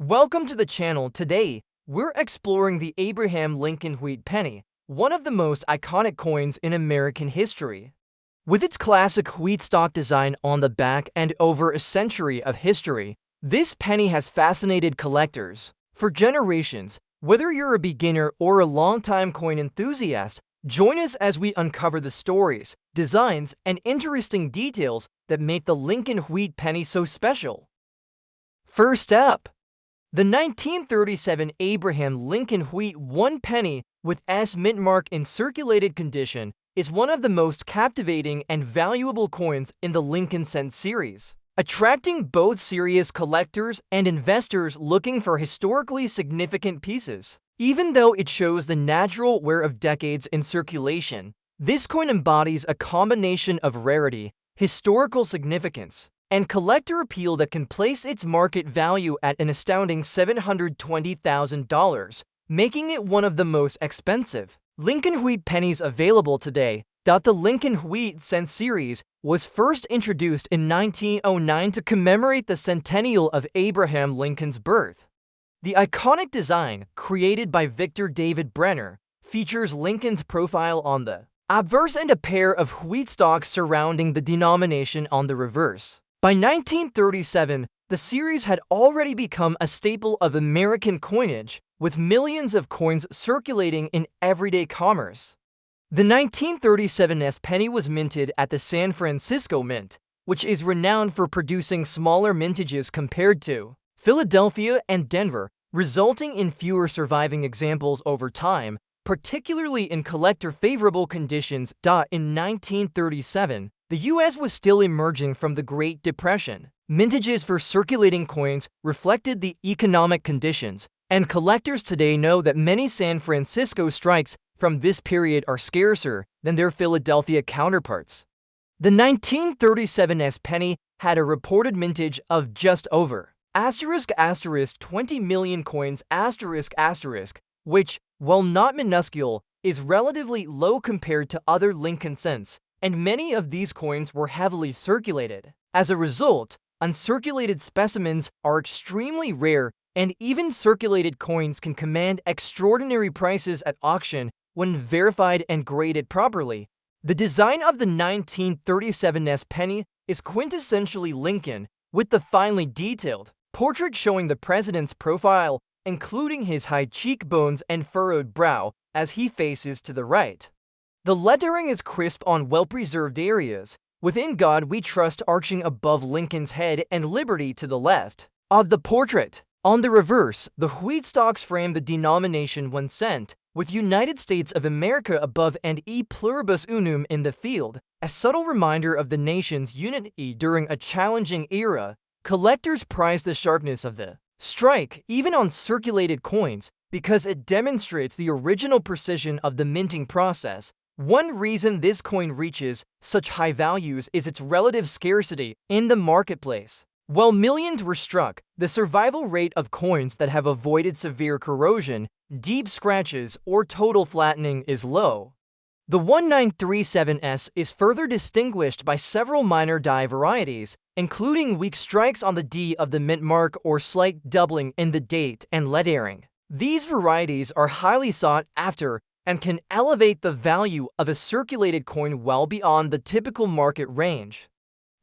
Welcome to the channel. Today, we're exploring the Abraham Lincoln Wheat Penny, one of the most iconic coins in American history. With its classic wheat stalk design on the back and over a century of history, this penny has fascinated collectors for generations. Whether you're a beginner or a longtime coin enthusiast, join us as we uncover the stories, designs, and interesting details that make the Lincoln Wheat Penny so special. First up, the 1937 Abraham Lincoln Wheat 1 penny with S mint mark in circulated condition is one of the most captivating and valuable coins in the Lincoln Cent series, attracting both serious collectors and investors looking for historically significant pieces. Even though it shows the natural wear of decades in circulation, this coin embodies a combination of rarity, historical significance, and collector appeal that can place its market value at an astounding $720,000, making it one of the most expensive Lincoln Wheat pennies available today. The Lincoln Wheat Cent series was first introduced in 1909 to commemorate the centennial of Abraham Lincoln's birth. The iconic design, created by Victor David Brenner, features Lincoln's profile on the obverse and a pair of wheat stalks surrounding the denomination on the reverse. By 1937, the series had already become a staple of American coinage, with millions of coins circulating in everyday commerce. The 1937 S penny was minted at the San Francisco Mint, which is renowned for producing smaller mintages compared to Philadelphia and Denver, resulting in fewer surviving examples over time, particularly in collector-favorable conditions. In 1937, the U.S. was still emerging from the Great Depression. Mintages for circulating coins reflected the economic conditions, and collectors today know that many San Francisco strikes from this period are scarcer than their Philadelphia counterparts. The 1937 S penny had a reported mintage of just over **20 million coins**, which, while not minuscule, is relatively low compared to other Lincoln cents, and many of these coins were heavily circulated. As a result, uncirculated specimens are extremely rare, and even circulated coins can command extraordinary prices at auction when verified and graded properly. The design of the 1937 S penny is quintessentially Lincoln, with the finely detailed portrait showing the president's profile, including his high cheekbones and furrowed brow as he faces to the right. The lettering is crisp on well-preserved areas, with "In God We Trust" arching above Lincoln's head and "Liberty" to the left of the portrait. On the reverse, the wheat stalks frame the denomination 1 cent, with United States of America above and E pluribus unum in the field, a subtle reminder of the nation's unity during a challenging era. Collectors prize the sharpness of the strike, even on circulated coins, because it demonstrates the original precision of the minting process. One reason this coin reaches such high values is its relative scarcity in the marketplace. While millions were struck, the survival rate of coins that have avoided severe corrosion, deep scratches, or total flattening is low. The 1937S is further distinguished by several minor die varieties, including weak strikes on the D of the mint mark or slight doubling in the date and lettering. These varieties are highly sought after and can elevate the value of a circulated coin well beyond the typical market range.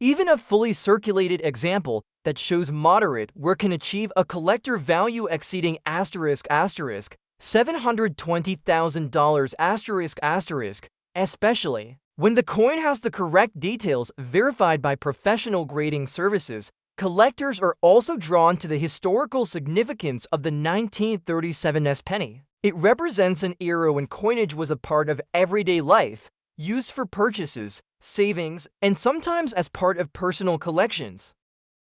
Even a fully circulated example that shows moderate wear can achieve a collector value exceeding $720,000 especially when the coin has the correct details verified by professional grading services. Collectors are also drawn to the historical significance of the 1937 S penny. It represents an era when coinage was a part of everyday life, used for purchases, savings, and sometimes as part of personal collections.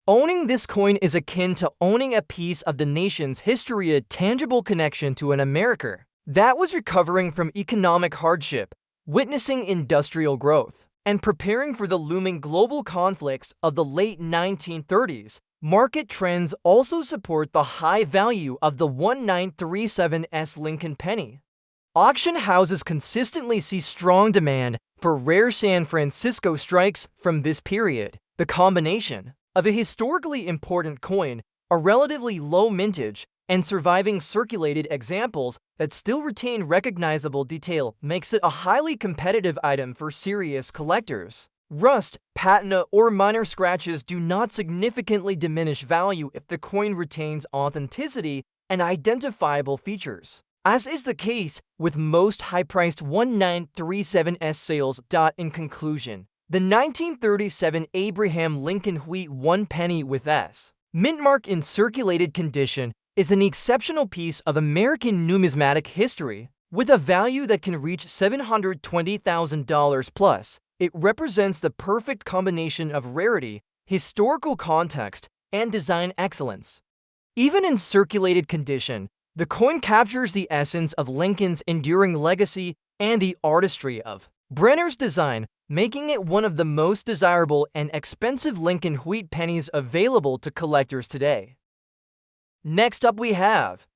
Owning this coin is akin to owning a piece of the nation's history, a tangible connection to an America that was recovering from economic hardship, witnessing industrial growth, and preparing for the looming global conflicts of the late 1930s. Market trends also support the high value of the 1937 S Lincoln penny. Auction houses consistently see strong demand for rare San Francisco strikes from this period. The combination of a historically important coin A relatively low mintage and surviving circulated examples that still retain recognizable detail makes it a highly competitive item for serious collectors. Rust, patina, or minor scratches do not significantly diminish value if the coin retains authenticity and identifiable features, as is the case with most high-priced 1937S sales. In conclusion, the 1937 Abraham Lincoln Wheat 1 penny with S mint mark in circulated condition is an exceptional piece of American numismatic history. With a value that can reach $720,000 plus, it represents the perfect combination of rarity, historical context, and design excellence. Even in circulated condition, the coin captures the essence of Lincoln's enduring legacy and the artistry of Brenner's design, making it one of the most desirable and expensive Lincoln Wheat pennies available to collectors today. Next up we have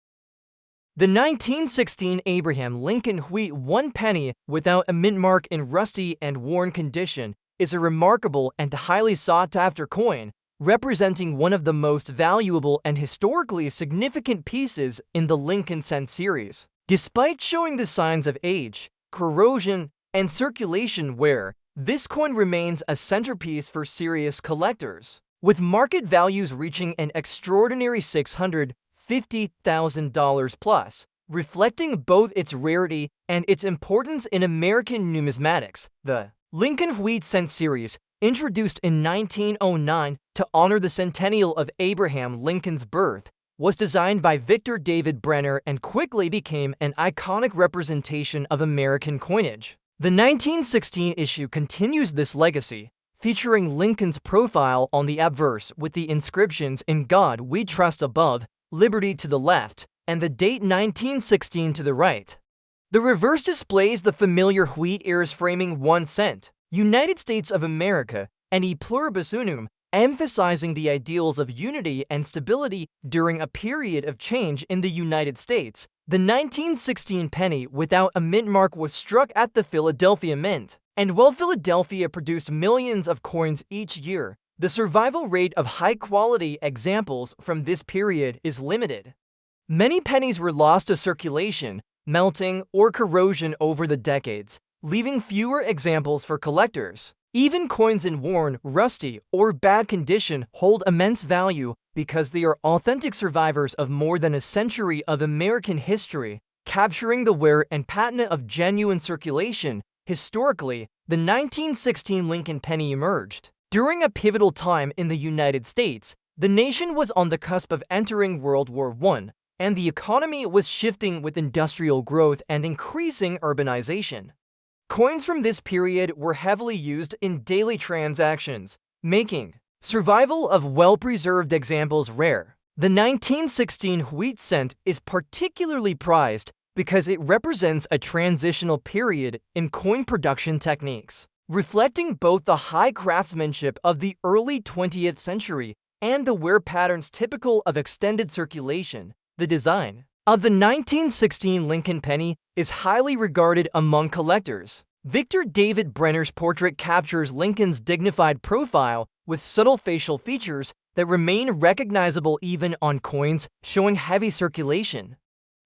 the 1916 Abraham Lincoln Wheat 1 penny without a mint mark in rusty and worn condition is a remarkable and highly sought-after coin, representing one of the most valuable and historically significant pieces in the Lincoln cent series. Despite showing the signs of age, corrosion, and circulation wear, this coin remains a centerpiece for serious collectors, with market values reaching an extraordinary $650,000 plus, reflecting both its rarity and its importance in American numismatics. The Lincoln Wheat cent series, introduced in 1909 to honor the centennial of Abraham Lincoln's birth, was designed by Victor David Brenner and quickly became an iconic representation of American coinage. The 1916 issue continues this legacy, featuring Lincoln's profile on the obverse with the inscriptions "In God We Trust" above, "Liberty" to the left, and the date 1916 to the right. The reverse displays the familiar wheat ears framing 1 cent, United States of America, and E Pluribus Unum, emphasizing the ideals of unity and stability during a period of change in the United States. The 1916 penny without a mint mark was struck at the Philadelphia Mint, and while Philadelphia produced millions of coins each year, the survival rate of high-quality examples from this period is limited. Many pennies were lost to circulation, melting, or corrosion over the decades, leaving fewer examples for collectors. Even coins in worn, rusty, or bad condition hold immense value because they are authentic survivors of more than a century of American history, capturing the wear and patina of genuine circulation. Historically, the 1916 Lincoln penny emerged during a pivotal time in the United States. The nation was on the cusp of entering World War I, and the economy was shifting with industrial growth and increasing urbanization. Coins from this period were heavily used in daily transactions, making survival of well-preserved examples rare. The 1916 wheat cent is particularly prized because it represents a transitional period in coin production techniques, reflecting both the high craftsmanship of the early 20th century and the wear patterns typical of extended circulation. The design of the 1916 Lincoln penny is highly regarded among collectors. Victor David Brenner's portrait captures Lincoln's dignified profile with subtle facial features that remain recognizable even on coins showing heavy circulation.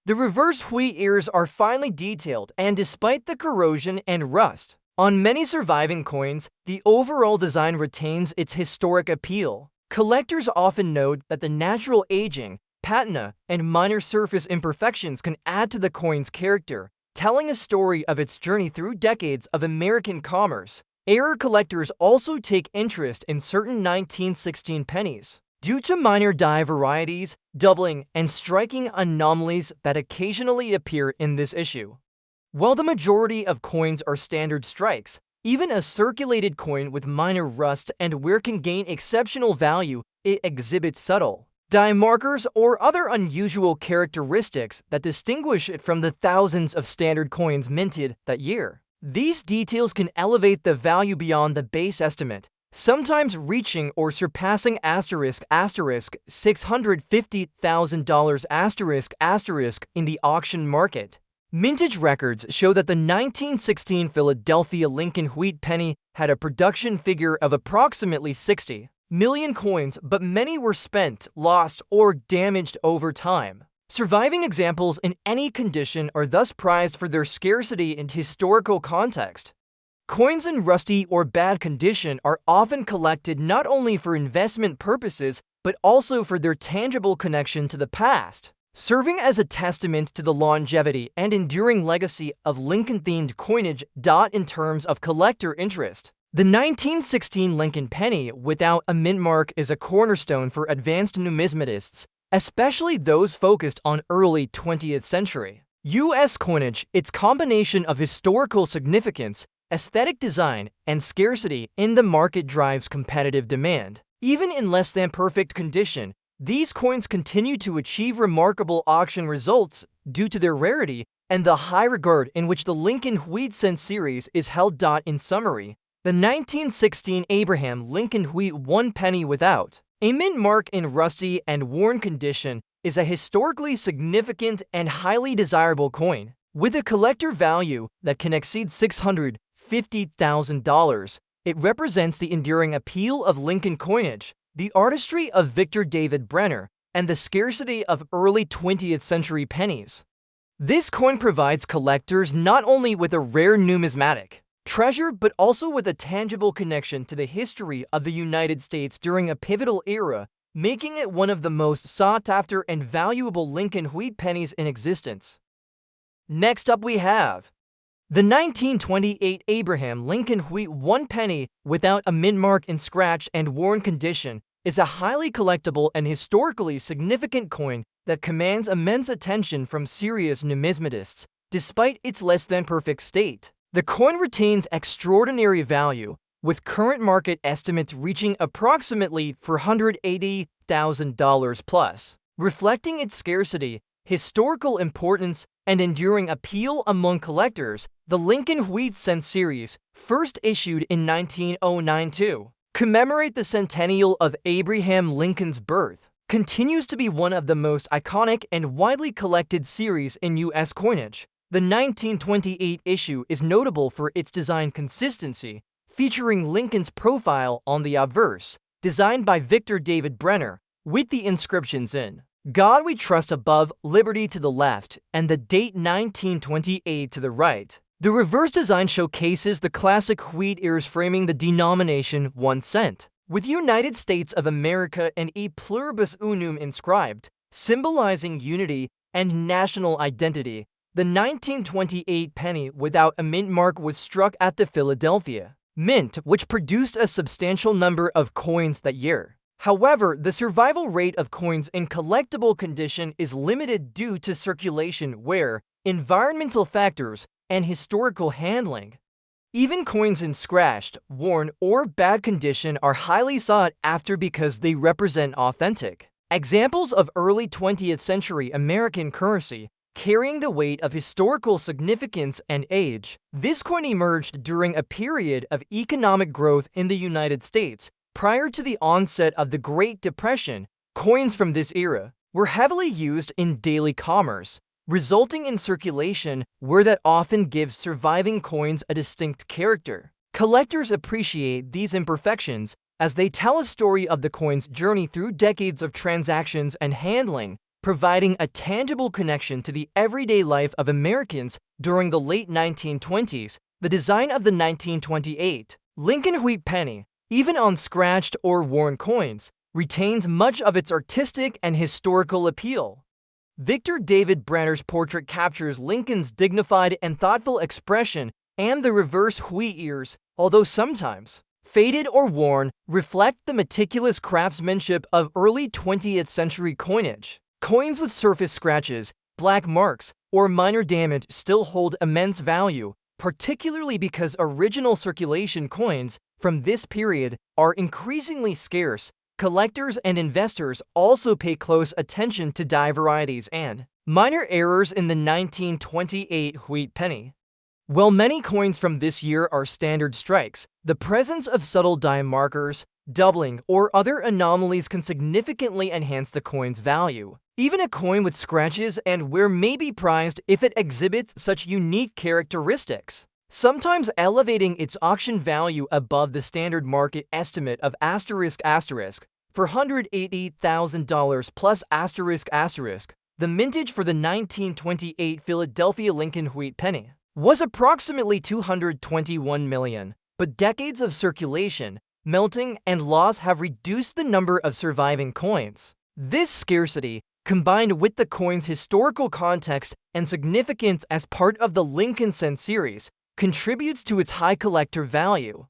The reverse wheat ears are finely detailed, and despite the corrosion and rust on many surviving coins, the overall design retains its historic appeal. Collectors often note that the natural aging, patina, and minor surface imperfections can add to the coin's character, telling a story of its journey through decades of American commerce. Error collectors also take interest in certain 1916 pennies due to minor die varieties, doubling, and striking anomalies that occasionally appear in this issue. While the majority of coins are standard strikes, even a circulated coin with minor rust and wear can gain exceptional value. It exhibits subtle die markers or other unusual characteristics that distinguish it from the thousands of standard coins minted that year. These details can elevate the value beyond the base estimate, sometimes reaching or surpassing $650,000 in the auction market. Mintage records show that the 1916 Philadelphia Lincoln wheat penny had a production figure of approximately 60. million coins, but many were spent, lost, or damaged over time. Surviving examples in any condition are thus prized for their scarcity and historical context. Coins in rusty or bad condition are often collected not only for investment purposes, but also for their tangible connection to the past, serving as a testament to the longevity and enduring legacy of Lincoln-themed coinage. In terms of collector interest, the 1916 Lincoln penny without a mint mark is a cornerstone for advanced numismatists, especially those focused on early 20th century U.S. coinage. Its combination of historical significance, aesthetic design, and scarcity in the market drives competitive demand. Even in less than perfect condition, these coins continue to achieve remarkable auction results due to their rarity and the high regard in which the Lincoln Wheat cent series is held. In summary, the 1916 Abraham Lincoln Wheat 1 penny without a mint mark in rusty and worn condition is a historically significant and highly desirable coin, with a collector value that can exceed $650,000. It represents the enduring appeal of Lincoln coinage, the artistry of Victor David Brenner, and the scarcity of early 20th century pennies. This coin provides collectors not only with a rare numismatic treasure, but also with a tangible connection to the history of the United States during a pivotal era, making it one of the most sought-after and valuable Lincoln Wheat pennies in existence. Next up we have the 1928 Abraham Lincoln Wheat 1 penny without a mint mark in scratch and worn condition is a highly collectible and historically significant coin that commands immense attention from serious numismatists, despite its less than perfect state. The coin retains extraordinary value, with current market estimates reaching approximately $480,000 plus, reflecting its scarcity, historical importance, and enduring appeal among collectors. The Lincoln Wheat cent series, first issued in 1909 to commemorate the centennial of Abraham Lincoln's birth, continues to be one of the most iconic and widely collected series in U.S. coinage. The 1928 issue is notable for its design consistency, featuring Lincoln's profile on the obverse, designed by Victor David Brenner, with the inscriptions in "God We Trust" above, "Liberty" to the left, and the date 1928 to the right. The reverse design showcases the classic wheat ears framing the denomination 1 cent, with United States of America and E pluribus unum inscribed, symbolizing unity and national identity. The 1928 penny without a mint mark was struck at the Philadelphia Mint, which produced a substantial number of coins that year. However, the survival rate of coins in collectible condition is limited due to circulation, wear, environmental factors, and historical handling. Even coins in scratched, worn, or bad condition are highly sought after because they represent authentic examples of early 20th century American currency, carrying the weight of historical significance and age. This coin emerged during a period of economic growth in the United States. Prior to the onset of the Great Depression, coins from this era were heavily used in daily commerce, resulting in circulation where that often gives surviving coins a distinct character. Collectors appreciate these imperfections as they tell a story of the coin's journey through decades of transactions and handling, providing a tangible connection to the everyday life of Americans during the late 1920s. The design of the 1928 Lincoln Wheat penny, even on scratched or worn coins, retains much of its artistic and historical appeal. Victor David Brenner's portrait captures Lincoln's dignified and thoughtful expression, and the reverse wheat ears, although sometimes faded or worn, reflect the meticulous craftsmanship of early 20th century coinage. Coins with surface scratches, black marks, or minor damage still hold immense value, particularly because original circulation coins from this period are increasingly scarce. Collectors and investors also pay close attention to die varieties and minor errors in the 1928 wheat penny. While many coins from this year are standard strikes, the presence of subtle die markers, doubling, or other anomalies can significantly enhance the coin's value. Even a coin with scratches and wear may be prized if it exhibits such unique characteristics. sometimes elevating its auction value above the standard market estimate of $480,000 plus ***. The mintage for the 1928 Philadelphia Lincoln wheat penny was approximately 221 million, but decades of circulation, melting, and loss have reduced the number of surviving coins. This scarcity, combined with the coin's historical context and significance as part of the Lincoln cent series, contributes to its high collector value.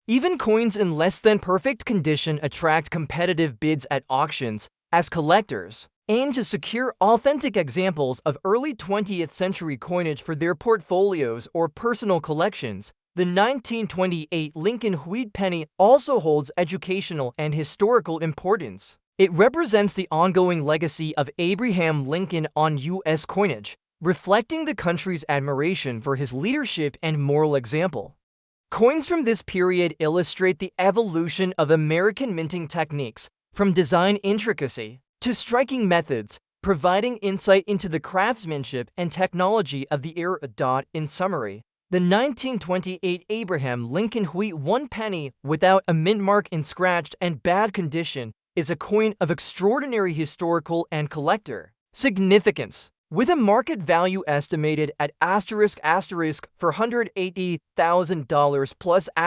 Even coins in less than perfect condition attract competitive bids at auctions, as collectors aim to secure authentic examples of early 20th century coinage for their portfolios or personal collections. The 1928 Lincoln wheat penny also holds educational and historical importance. It represents the ongoing legacy of Abraham Lincoln on U.S. coinage, reflecting the country's admiration for his leadership and moral example. Coins from this period illustrate the evolution of American minting techniques, from design intricacy to striking methods, providing insight into the craftsmanship and technology of the era. In summary, the 1928 Abraham Lincoln wheat 1 penny without a mint mark in scratched and bad condition is a coin of extraordinary historical and collector significance. With a market value estimated at $480,000 plus ***,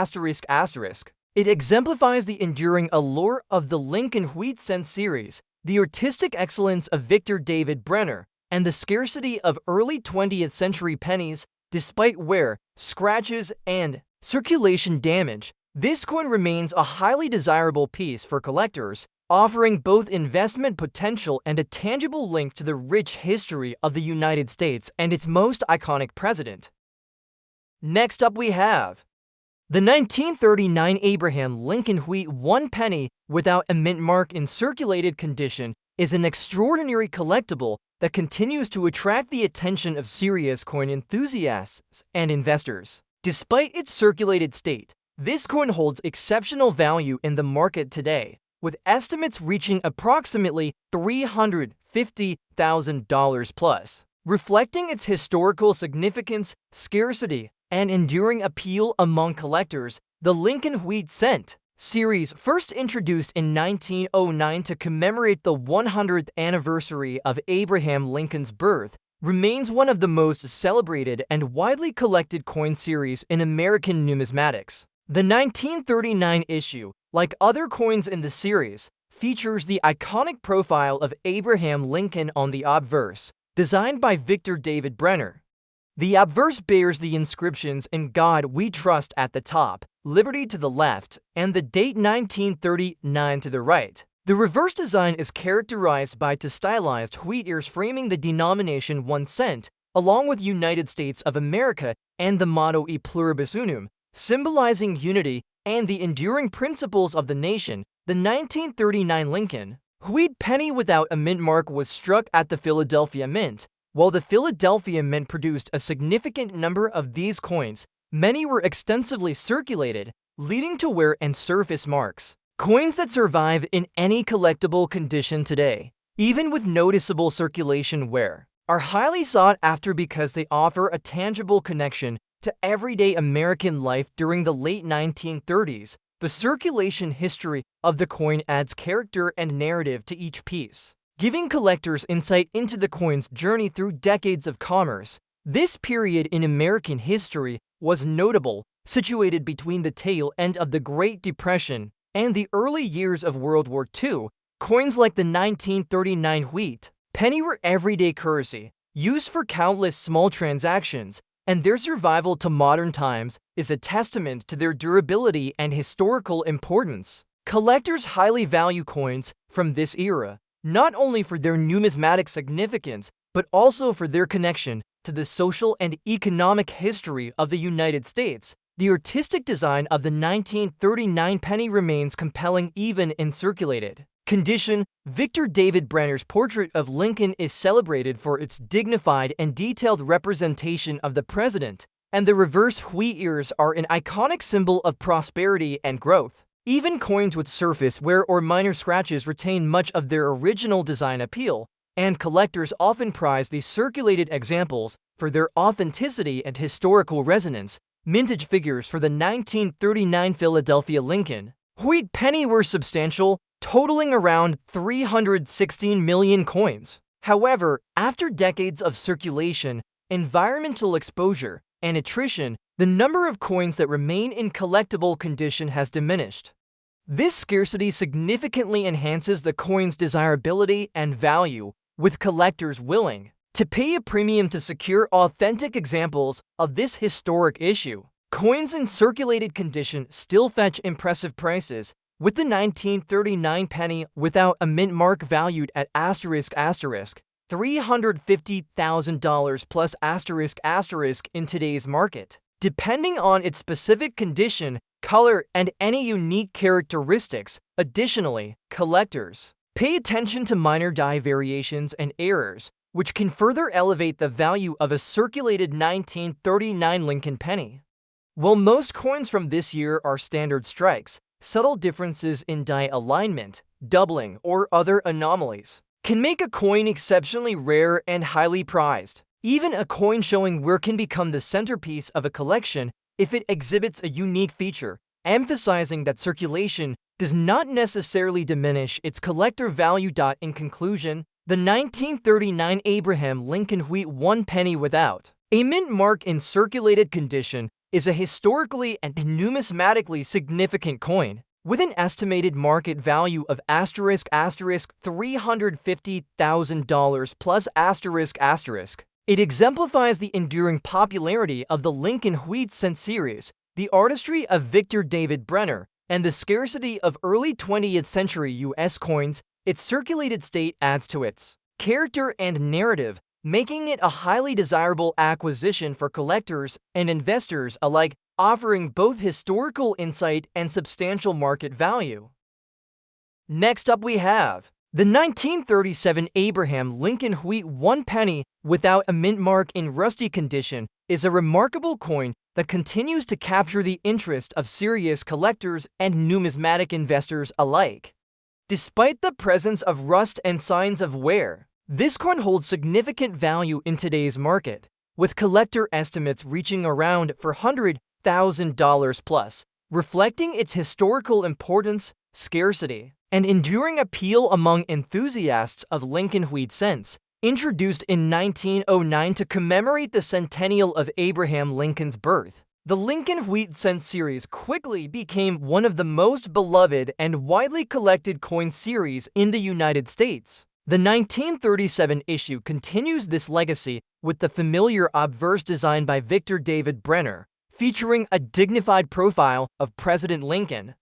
it exemplifies the enduring allure of the Lincoln wheat cent series, the artistic excellence of Victor David Brenner, and the scarcity of early 20th century pennies. Despite wear, scratches, and circulation damage, this coin remains a highly desirable piece for collectors, offering both investment potential and a tangible link to the rich history of the United States and its most iconic president. Next up we have the 1939 Abraham Lincoln wheat 1 penny without a mint mark in circulated condition is an extraordinary collectible that continues to attract the attention of serious coin enthusiasts and investors. Despite its circulated state, this coin holds exceptional value in the market today, with estimates reaching approximately $350,000 plus, reflecting its historical significance, scarcity, and enduring appeal among collectors. The Lincoln wheat cent series, first introduced in 1909 to commemorate the 100th anniversary of Abraham Lincoln's birth, remains one of the most celebrated and widely collected coin series in American numismatics. The 1939 issue, like other coins in the series, features the iconic profile of Abraham Lincoln on the obverse, designed by Victor David Brenner. The obverse bears the inscriptions "In God We Trust" at the top, "Liberty" to the left, and the date 1939 to the right. The reverse design is characterized by two stylized wheat ears framing the denomination 1 cent, along with United States of America and the motto "E Pluribus Unum," symbolizing unity and the enduring principles of the nation. The 1939 Lincoln wheat penny without a mint mark was struck at the Philadelphia Mint. While the Philadelphia Mint produced a significant number of these coins, many were extensively circulated, leading to wear and surface marks. Coins that survive in any collectible condition today, even with noticeable circulation wear, are highly sought after because they offer a tangible connection to everyday American life. During the late 1930s, the circulation history of the coin adds character and narrative to each piece, giving collectors insight into the coin's journey through decades of commerce. This period in American history was notable, situated between the tail end of the Great Depression and the early years of World War II. Coins like the 1939 wheat penny were everyday currency, used for countless small transactions, and their survival to modern times is a testament to their durability and historical importance. Collectors highly value coins from this era, not only for their numismatic significance, but also for their connection to the social and economic history of the United States. The artistic design of the 1939 penny remains compelling even in circulated condition. Victor David Brenner's portrait of Lincoln is celebrated for its dignified and detailed representation of the president, and the reverse wheat ears are an iconic symbol of prosperity and growth. Even coins with surface wear or minor scratches retain much of their original design appeal, and collectors often prize these circulated examples for their authenticity and historical resonance. Mintage figures for the 1939 Philadelphia Lincoln Wheat penny were substantial, totaling around 316 million coins. However, after decades of circulation, environmental exposure, and attrition, the number of coins that remain in collectible condition has diminished. This scarcity significantly enhances the coin's desirability and value, with collectors willing to pay a premium to secure authentic examples of this historic issue. Coins in circulated condition still fetch impressive prices, with the 1939 penny without a mint mark valued at $350,000 plus in today's market, depending on its specific condition, color, and any unique characteristics. Additionally, collectors pay attention to minor die variations and errors, which can further elevate the value of a circulated 1939 Lincoln penny. While most coins from this year are standard strikes, subtle differences in die alignment, doubling, or other anomalies can make a coin exceptionally rare and highly prized. Even a coin showing wear can become the centerpiece of a collection if it exhibits a unique feature, emphasizing that circulation does not necessarily diminish its collector value. In conclusion, the 1939 Abraham Lincoln Wheat 1 penny without a mint mark in circulated condition is a historically and numismatically significant coin, with an estimated market value of $350,000 plus. It exemplifies the enduring popularity of the Lincoln Wheat cent series, the artistry of Victor David Brenner, and the scarcity of early 20th century U.S. coins. Its circulated state adds to its character and narrative, making it a highly desirable acquisition for collectors and investors alike, offering both historical insight and substantial market value. Next up we have the 1937 Abraham Lincoln Wheat 1 penny without a mint mark in rusty condition is a remarkable coin that continues to capture the interest of serious collectors and numismatic investors alike. Despite the presence of rust and signs of wear, this coin holds significant value in today's market, with collector estimates reaching around $400,000 plus, reflecting its historical importance, scarcity, and enduring appeal among enthusiasts of Lincoln Wheat cents. Introduced in 1909 to commemorate the centennial of Abraham Lincoln's birth, the Lincoln Wheat cent series quickly became one of the most beloved and widely collected coin series in the United States. The 1937 issue continues this legacy with the familiar obverse design by Victor David Brenner, featuring a dignified profile of President Lincoln.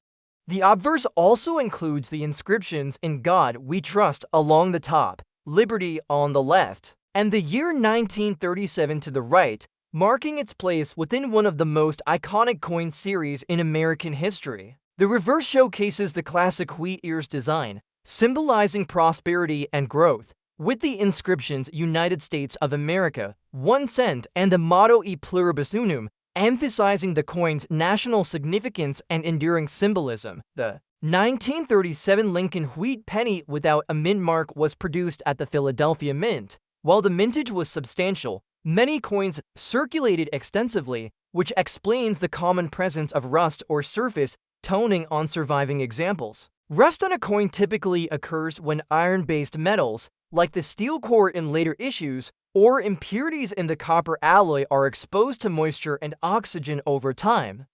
The obverse also includes the inscriptions "In God We Trust" along the top, "Liberty" on the left, and the year 1937 to the right, marking its place within one of the most iconic coin series in American history. The reverse showcases the classic wheat ears design, symbolizing prosperity and growth, with the inscriptions "United States of America, 1 cent" and the motto "E pluribus unum," emphasizing the coin's national significance and enduring symbolism. The 1937 Lincoln Wheat penny without a mint mark was produced at the Philadelphia Mint. While the mintage was substantial, many coins circulated extensively, which explains the common presence of rust or surface toning on surviving examples. Rust on a coin typically occurs when iron-based metals, like the steel core in later issues, or impurities in the copper alloy are exposed to moisture and oxygen over time.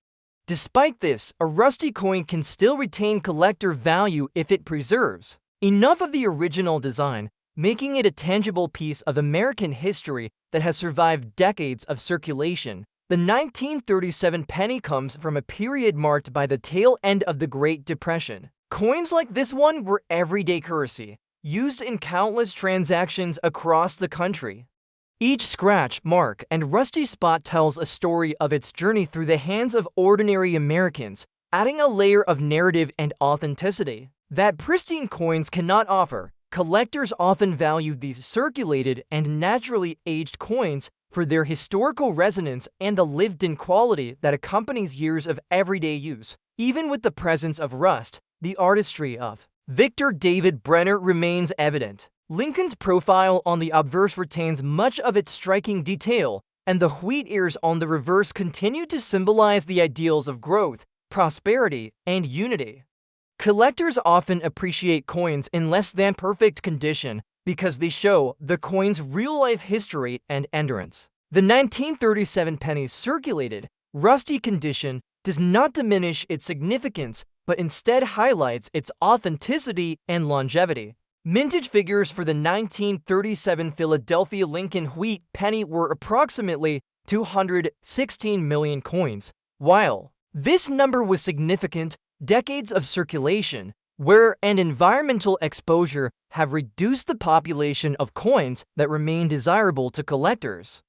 Despite this, a rusty coin can still retain collector value if it preserves enough of the original design, making it a tangible piece of American history that has survived decades of circulation. The 1937 penny comes from a period marked by the tail end of the Great Depression. Coins like this one were everyday currency, used in countless transactions across the country. Each scratch, mark, and rusty spot tells a story of its journey through the hands of ordinary Americans, adding a layer of narrative and authenticity that pristine coins cannot offer. Collectors often value these circulated and naturally aged coins for their historical resonance and the lived-in quality that accompanies years of everyday use. Even with the presence of rust, the artistry of Victor David Brenner remains evident. Lincoln's profile on the obverse retains much of its striking detail, and the wheat ears on the reverse continue to symbolize the ideals of growth, prosperity, and unity. Collectors often appreciate coins in less than perfect condition because they show the coin's real-life history and endurance. The 1937 penny's circulated, rusty condition does not diminish its significance, but instead highlights its authenticity and longevity. Mintage figures for the 1937 Philadelphia Lincoln wheat penny were approximately 216 million coins. While this number was significant, decades of circulation, wear, and environmental exposure have reduced the population of coins that remain desirable to collectors.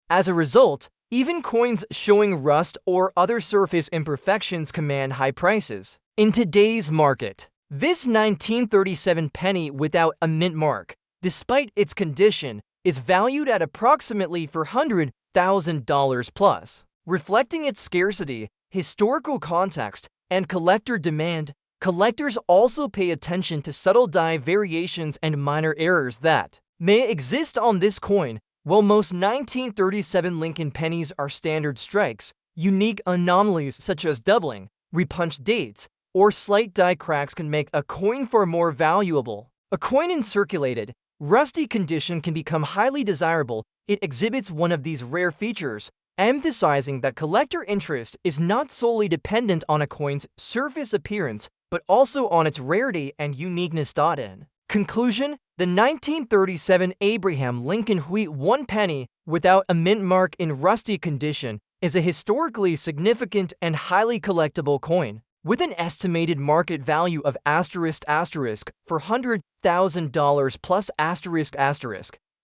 As a result, even coins showing rust or other surface imperfections command high prices. In today's market, this 1937 penny without a mint mark, despite its condition, is valued at approximately $400,000 plus. Reflecting its scarcity, historical context, and collector demand, collectors also pay attention to subtle die variations and minor errors that may exist on this coin. While most 1937 Lincoln pennies are standard strikes, unique anomalies such as doubling, repunched dates, or slight die cracks can make a coin far more valuable. A coin in circulated, rusty condition can become highly desirable. It exhibits one of these rare features, emphasizing that collector interest is not solely dependent on a coin's surface appearance, but also on its rarity and uniqueness. In conclusion, the 1937 Abraham Lincoln wheat 1 penny without a mint mark in rusty condition is a historically significant and highly collectible coin. With an estimated market value of $400,000 plus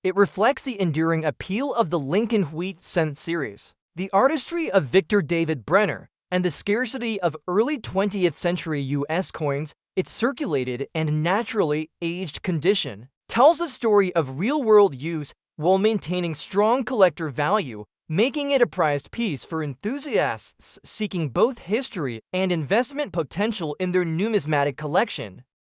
it reflects the enduring appeal of the Lincoln Wheat Cent series, the artistry of Victor David Brenner, and the scarcity of early 20th century U.S. coins. Its circulated and naturally aged condition tells a story of real-world use while maintaining strong collector value, making it a prized piece for enthusiasts seeking both history and investment potential in their numismatic collection.